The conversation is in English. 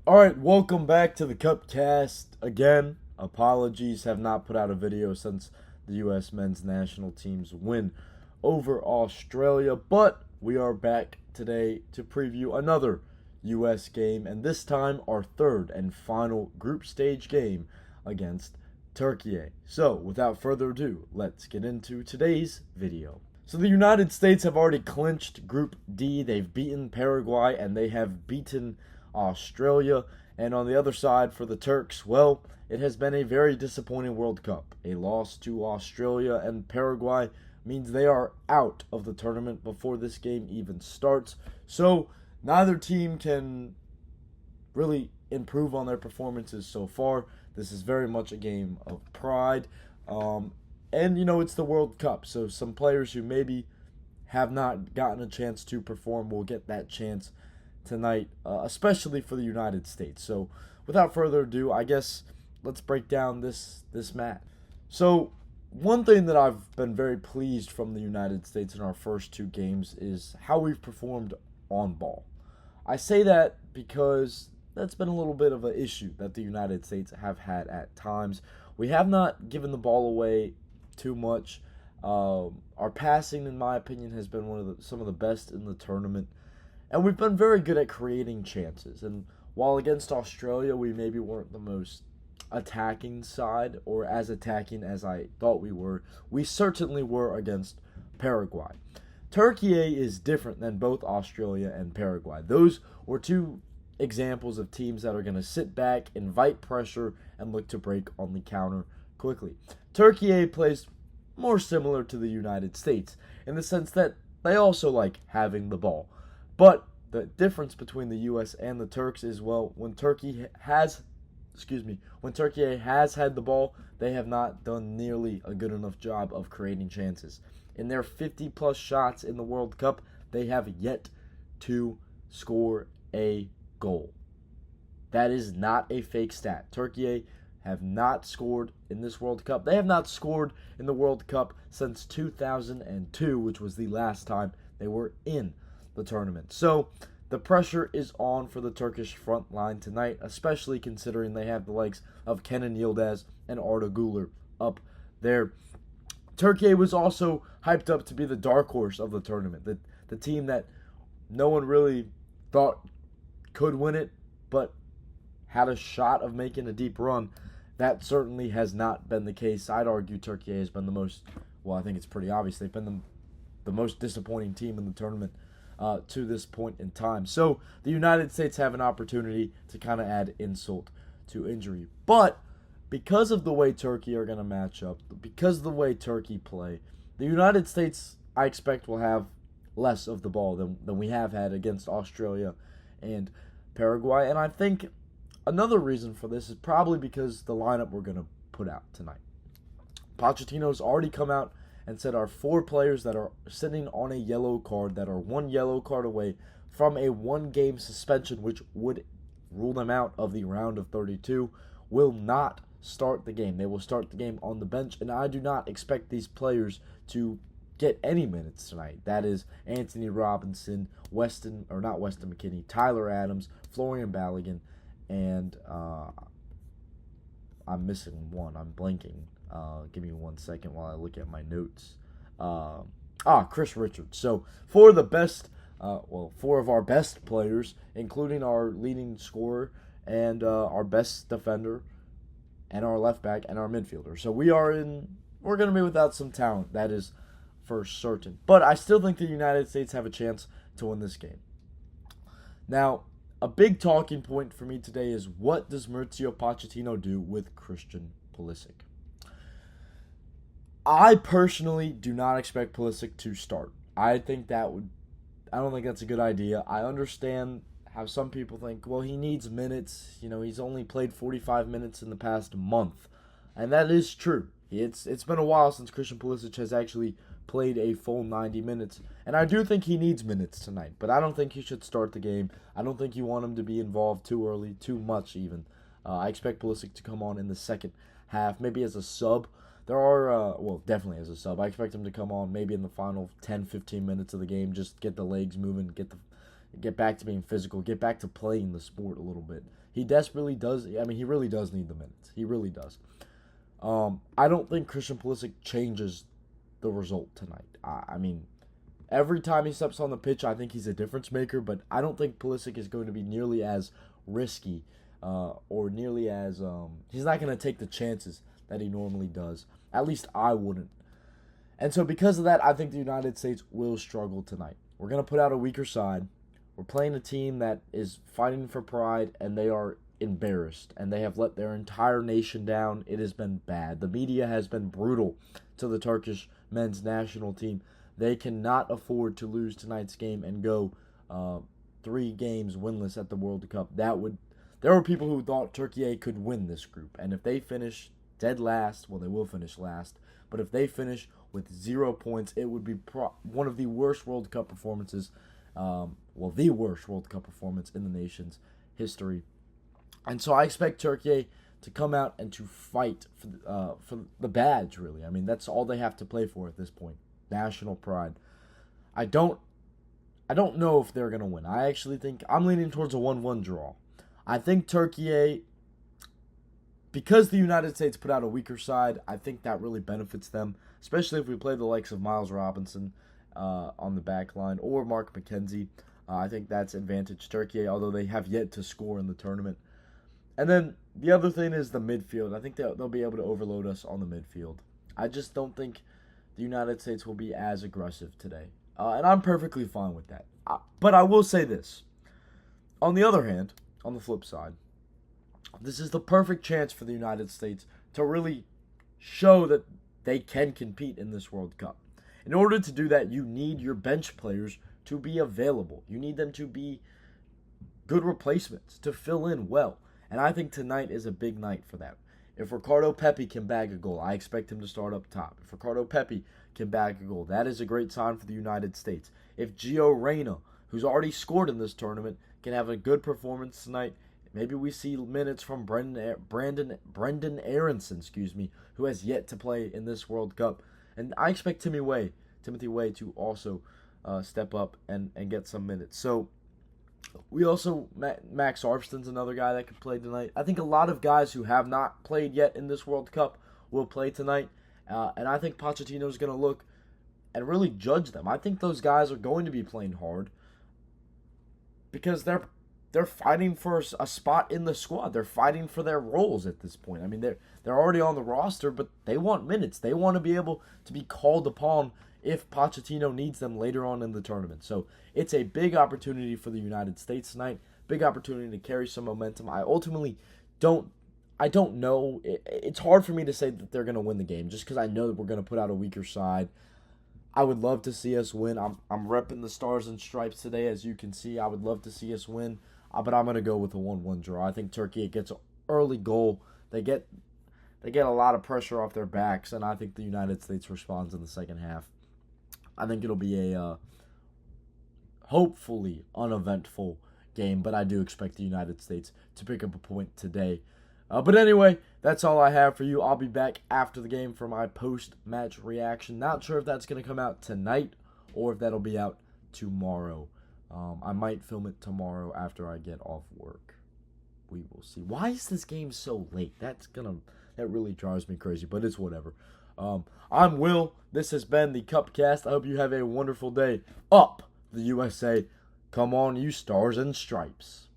Alright, welcome back to the Cupcast. Again, apologies, have not put out a video since the U.S. men's national team's win over Australia, but we are back today to preview another U.S. game, and this time our third and final group stage game against Turkey. So, without further ado, let's get into today's video. So the United States have already clinched Group D. They've beaten Paraguay and they have beaten Australia. And on the other side for the Turks, well, it has been a very disappointing World Cup. A loss to Australia and Paraguay means they are out of the tournament before this game even starts. So neither team can really improve on their performances so far. This is very much a game of pride. And, it's the World Cup, so some players who maybe have not gotten a chance to perform will get that chance tonight, especially for the United States. So, without further ado, I guess let's break down this match. So, one thing that I've been very pleased from the United States in our first two games is how we've performed on ball. I say that because that's been a little bit of an issue that the United States have had at times. We have not given the ball away too much. Our passing, in my opinion, has been some of the best in the tournament, and we've been very good at creating chances. And while against Australia we maybe weren't the most attacking side, or as attacking as I thought we certainly were against Paraguay. Turkey is different than both Australia and Paraguay. Those were two examples of teams that are going to sit back, invite pressure, and look to break on the counter quickly. Turkey plays more similar to the United States in the sense that they also like having the ball. But the difference between the US and the Turks is, well, when Turkey has had the ball, they have not done nearly a good enough job of creating chances. In their 50-plus shots in the World Cup, they have yet to score a goal. That is not a fake stat. Turkey have not scored in this World Cup. They have not scored in the World Cup since 2002, which was the last time they were in the tournament. So the pressure is on for the Turkish front line tonight, especially considering they have the likes of Kenan Yildiz and Arda Güler up there. Turkey was also hyped up to be the dark horse of the tournament, the team that no one really thought could win it, but had a shot of making a deep run. That certainly has not been the case. I'd argue Turkey has been the most, I think it's pretty obvious, they've been the most disappointing team in the tournament to this point in time. So the United States have an opportunity to kind of add insult to injury. But because of the way Turkey are going to match up, because of the way Turkey play, the United States, I expect, will have less of the ball than we have had against Australia and Paraguay. And I think another reason for this is probably because the lineup we're going to put out tonight. Pochettino's already come out and said our four players that are sitting on a yellow card, that are one yellow card away from a one-game suspension, which would rule them out of the round of 32, will not start the game. They will start the game on the bench, and I do not expect these players to get any minutes tonight. That is Anthony Robinson, not Weston McKennie, Tyler Adams, Florian Balogun, and I'm missing one. I'm blanking. Give me 1 second while I look at my notes. Chris Richards. So four of our best players, including our leading scorer and our best defender, and our left back and our midfielder. So we're going to be without some talent. That is for certain. But I still think the United States have a chance to win this game. Now, a big talking point for me today is, what does Mauricio Pochettino do with Christian Pulisic? I personally do not expect Pulisic to start. I don't think that's a good idea. I understand how some people think, well, he needs minutes. He's only played 45 minutes in the past month. And that is true. It's been a while since Christian Pulisic has actually played a full 90 minutes. And I do think he needs minutes tonight. But I don't think he should start the game. I don't think you want him to be involved too early, too much even. I expect Pulisic to come on in the second half, maybe as a sub. Definitely as a sub. I expect him to come on maybe in the final 10-15 minutes of the game, just get the legs moving, get back to being physical, get back to playing the sport a little bit. He desperately does. I mean, he really does need the minutes. He really does. I don't think Christian Pulisic changes the result tonight. I mean, every time he steps on the pitch, I think he's a difference maker, but I don't think Pulisic is going to be nearly as risky or nearly as he's not going to take the chances that he normally does. At least I wouldn't. And so because of that, I think the United States will struggle tonight. We're going to put out a weaker side. We're playing a team that is fighting for pride, and they are embarrassed, and they have let their entire nation down. It has been bad. The media has been brutal to the Turkish men's national team. They cannot afford to lose tonight's game and go 3 games winless at the World Cup. There were people who thought Turkey could win this group, and if they finish dead last, well, they will finish last, but if they finish with 0 points, it would be one of the worst World Cup performances, the worst World Cup performance in the nation's history. And so I expect Turkey to come out and to fight for the badge, really. I mean, that's all they have to play for at this point. National pride. I don't know if they're going to win. I actually think I'm leaning towards a 1-1 draw. I think Turkey, because the United States put out a weaker side, I think that really benefits them, especially if we play the likes of Miles Robinson on the back line or Mark McKenzie. I think that's advantage Turkey, although they have yet to score in the tournament. And then the other thing is the midfield. I think they'll be able to overload us on the midfield. I just don't think the United States will be as aggressive today. And I'm perfectly fine with that. But I will say this. On the other hand, on the flip side, this is the perfect chance for the United States to really show that they can compete in this World Cup. In order to do that, you need your bench players to be available. You need them to be good replacements, to fill in well. And I think tonight is a big night for that. If Ricardo Pepi can bag a goal, I expect him to start up top. If Ricardo Pepi can bag a goal, that is a great sign for the United States. If Gio Reyna, who's already scored in this tournament, can have a good performance tonight, maybe we see minutes from Brendan Aronson, who has yet to play in this World Cup. And I expect Timothy Weah to also step up and get some minutes. So we also, Max Armstron's another guy that could play tonight. I think a lot of guys who have not played yet in this World Cup will play tonight. And I think Pochettino's going to look and really judge them. I think those guys are going to be playing hard because they're fighting for a spot in the squad. They're fighting for their roles at this point. I mean, they're already on the roster, but they want minutes. They want to be able to be called upon if Pochettino needs them later on in the tournament. So it's a big opportunity for the United States tonight. Big opportunity to carry some momentum. I don't know. It's hard for me to say that they're going to win the game just because I know that we're going to put out a weaker side. I would love to see us win. I'm repping the Stars and Stripes today, as you can see. I would love to see us win, but I'm going to go with a 1-1 draw. I think Turkey gets an early goal. They get a lot of pressure off their backs, and I think the United States responds in the second half. I think it'll be a hopefully uneventful game, but I do expect the United States to pick up a point today. But anyway, that's all I have for you. I'll be back after the game for my post-match reaction. Not sure if that's going to come out tonight or if that'll be out tomorrow. I might film it tomorrow after I get off work. We will see. Why is this game so late? That really drives me crazy, but it's whatever. I'm Will. This has been the Cupcast. I hope you have a wonderful day. Up the USA. Come on, you Stars and Stripes.